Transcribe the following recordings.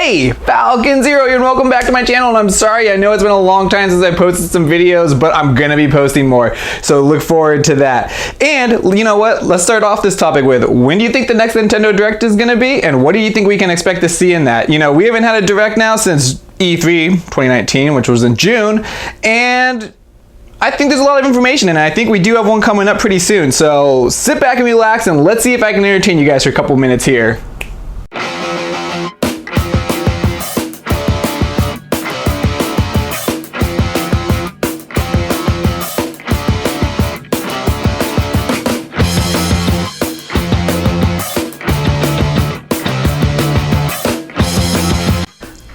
Hey, Falcon Zero here and welcome back to my channel, and I'm sorry, I know it's been a long time since I posted some videos, but I'm gonna be posting more, so look forward to that. And you know what, let's start off this topic with, when do you think the next Nintendo Direct is gonna be, and what do you think we can expect to see in that? You know, we haven't had a Direct now since E3 2019, which was in June, and I think there's a lot of information, and I think we do have one coming up pretty soon, so sit back and relax, and let's see if I can entertain you guys for a couple minutes here.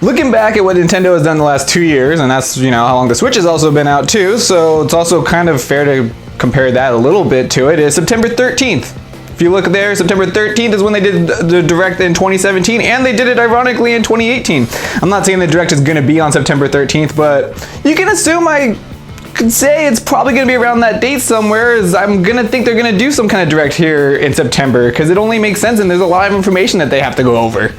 Looking back at what Nintendo has done the last 2 years, and that's, you know, how long the Switch has also been out too, so it's also kind of fair to compare that a little bit to it, is September 13th. If you look there, September 13th is when they did the Direct in 2017, and they did it ironically in 2018. I'm not saying the Direct is going to be on September 13th, but you can assume I could say it's probably going to be around that date somewhere, as I'm going to think they're going to do some kind of Direct here in September, because it only makes sense and there's a lot of information that they have to go over.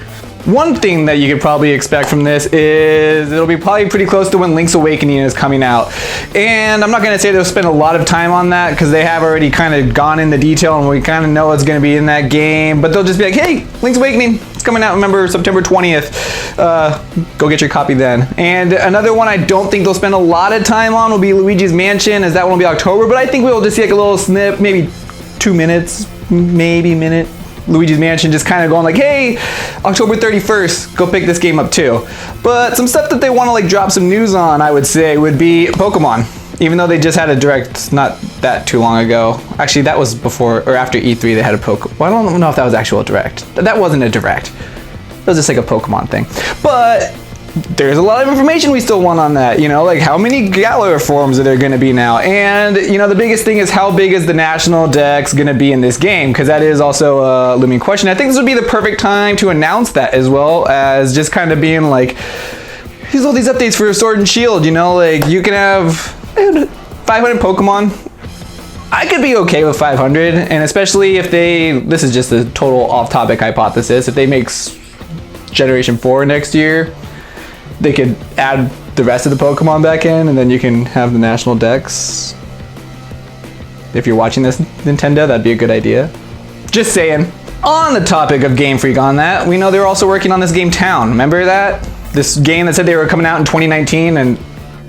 One thing that you could probably expect from this is it'll be probably pretty close to when Link's Awakening is coming out. And I'm not going to say they'll spend a lot of time on that because they have already kind of gone into detail and we kind of know what's going to be in that game. But they'll just be like, hey, Link's Awakening, it's coming out, remember, September 20th. Go get your copy then. And another one I don't think they'll spend a lot of time on will be Luigi's Mansion, as that one will be October. But I think we'll just see like a little snip, maybe 2 minutes, maybe minute. Luigi's Mansion just kind of going like, hey, October 31st, go pick this game up too. But some stuff that they want to like drop some news on, I would say, would be Pokemon. Even though they just had a Direct not that too long ago. Actually, that was before or after E3 they had a Pokemon. Well, I don't know if that was actual Direct. That wasn't a Direct. That was just like a Pokemon thing. But there's a lot of information we still want on that, you know, like how many Galar forms are there going to be now, and you know, the biggest thing is how big is the national dex going to be in this game, because that is also a looming question. I think this would be the perfect time to announce that, as well as just kind of being like, here's all these updates for Sword and Shield, you know, like you can have 500 Pokemon. I could be okay with 500, and especially if this is just a total off-topic hypothesis, if they make Generation 4 next year, they could add the rest of the Pokemon back in, and then you can have the national dex. If you're watching this, Nintendo, that'd be a good idea. Just saying. On the topic of Game Freak on that, we know they're also working on this game Town. Remember that? This game that said they were coming out in 2019, and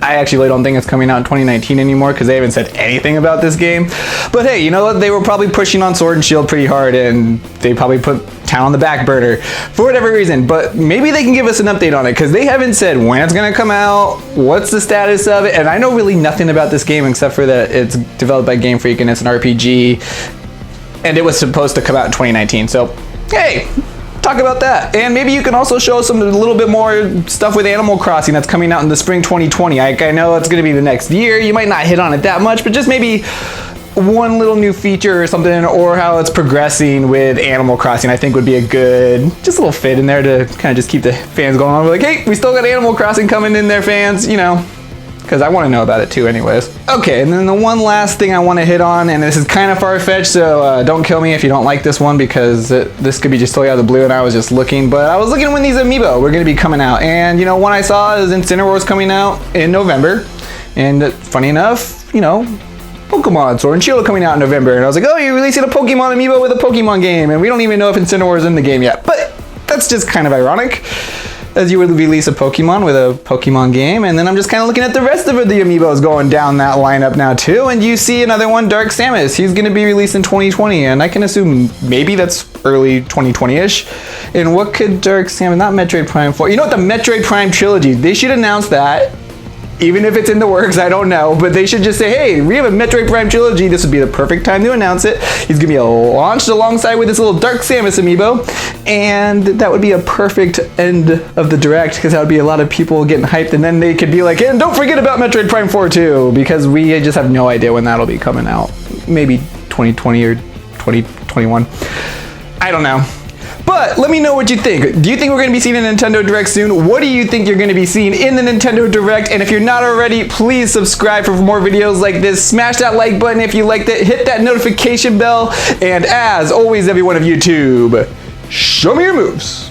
I actually really don't think it's coming out in 2019 anymore because they haven't said anything about this game. But hey, you know what? They were probably pushing on Sword and Shield pretty hard, and they probably put Town on the back burner for whatever reason. But maybe they can give us an update on it because they haven't said when it's going to come out, what's the status of it, and I know really nothing about this game except for that it's developed by Game Freak and it's an RPG, and it was supposed to come out in 2019. So, hey, talk about that. And maybe you can also show us a little bit more stuff with Animal Crossing that's coming out in the spring 2020. I know it's going to be the next year. You might not hit on it that much, but just maybe one little new feature or something, or how it's progressing with Animal Crossing, I think would be a good, just a little fit in there to kind of just keep the fans going on. We're like, hey, we still got Animal Crossing coming in there, fans, you know, because I want to know about it too anyways. Okay, and then the one last thing I want to hit on, and this is kind of far-fetched, so don't kill me if you don't like this one, because this could be just totally out of the blue and I was just looking, but I was looking when these Amiibo were going to be coming out, and you know, one I saw is Incineroar's coming out in November, and funny enough, you know, Pokemon Sword and Shield are coming out in November, and I was like, oh, you're releasing a Pokemon Amiibo with a Pokemon game, and we don't even know if Incineroar's in the game yet, but that's just kind of ironic, as you would release a Pokemon with a Pokemon game. And then I'm just kind of looking at the rest of the Amiibos going down that lineup now too, and you see another one, Dark Samus. He's going to be released in 2020, and I can assume maybe that's early 2020-ish. And what could Dark Samus, not Metroid Prime 4, you know what, the Metroid Prime trilogy, they should announce that. Even if it's in the works, I don't know, but they should just say, hey, we have a Metroid Prime trilogy, this would be the perfect time to announce it. He's gonna be launched alongside with this little Dark Samus Amiibo, and that would be a perfect end of the Direct, because that would be a lot of people getting hyped, and then they could be like, and don't forget about Metroid Prime 4 too, because we just have no idea when that'll be coming out. Maybe 2020 or 2021. I don't know. But let me know what you think. Do you think we're going to be seeing a Nintendo Direct soon? What do you think you're going to be seeing in the Nintendo Direct? And if you're not already, please subscribe for more videos like this. Smash that like button if you liked it. Hit that notification bell. And as always, everyone of YouTube, show me your moves.